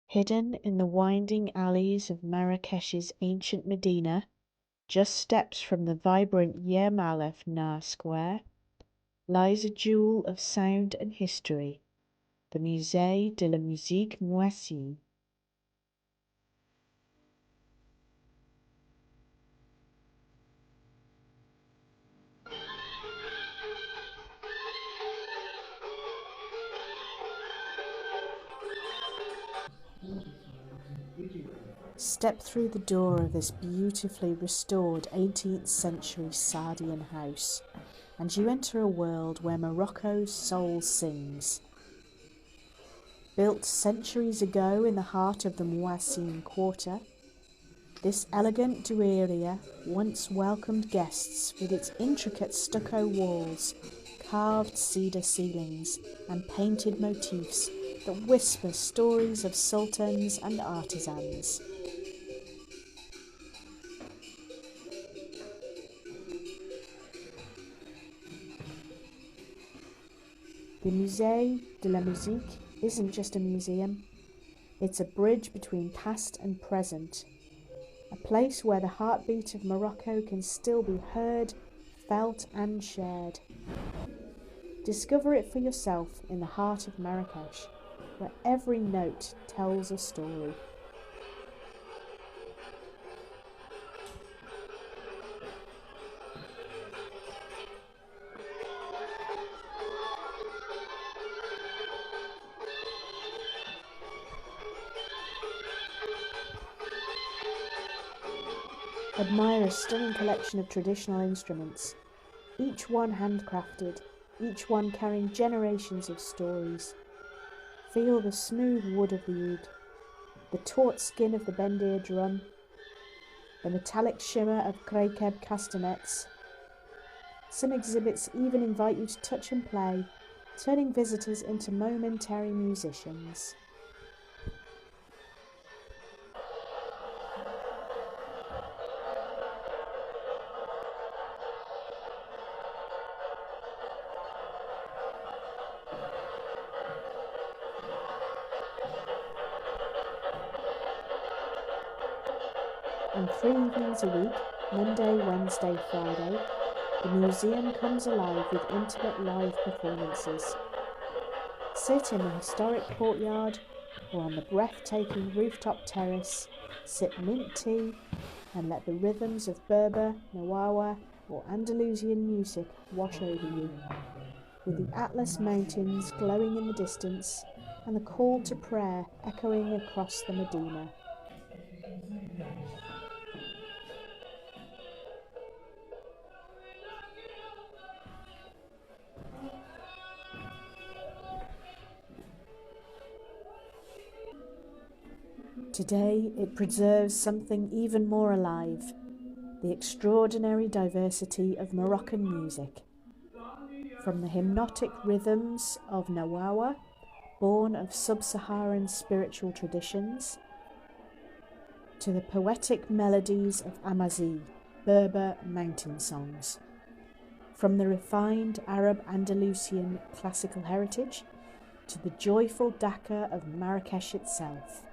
Hidden in the winding alleys of Marrakech's ancient Medina, just steps from the vibrant el-Fna square, lies a jewel of sound and history, the Musée de la Musique Mouassine. Step through the door of this beautifully restored 18th century Saadian house, and you enter a world where Morocco's soul sings. Built centuries ago in the heart of the Mouassine quarter, this elegant douiria once welcomed guests with its intricate stucco walls, carved cedar ceilings, and painted motifs that whisper stories of sultans and artisans. The Musée de la Musique isn't just a museum, it's a bridge between past and present, a place where the heartbeat of Morocco can still be heard, felt and shared. Discover it for yourself in the heart of Marrakech, where every note tells a story. Admire a stunning collection of traditional instruments, each one handcrafted, each one carrying generations of stories. Feel the smooth wood of the oud, the taut skin of the bendir drum, the metallic shimmer of krekeb castanets. Some exhibits even invite you to touch and play, turning visitors into momentary musicians. And 3 evenings a week, Monday, Wednesday, Friday, the museum comes alive with intimate live performances. Sit in the historic courtyard or on the breathtaking rooftop terrace, sip mint tea and let the rhythms of Berber, Nawawa or Andalusian music wash over you, with the Atlas Mountains glowing in the distance and the call to prayer echoing across the Medina. Today, it preserves something even more alive, the extraordinary diversity of Moroccan music. From the hypnotic rhythms of Nawawa, born of sub-Saharan spiritual traditions, to the poetic melodies of Amazight, Berber mountain songs. From the refined Arab-Andalusian classical heritage to the joyful Dakar of Marrakech itself.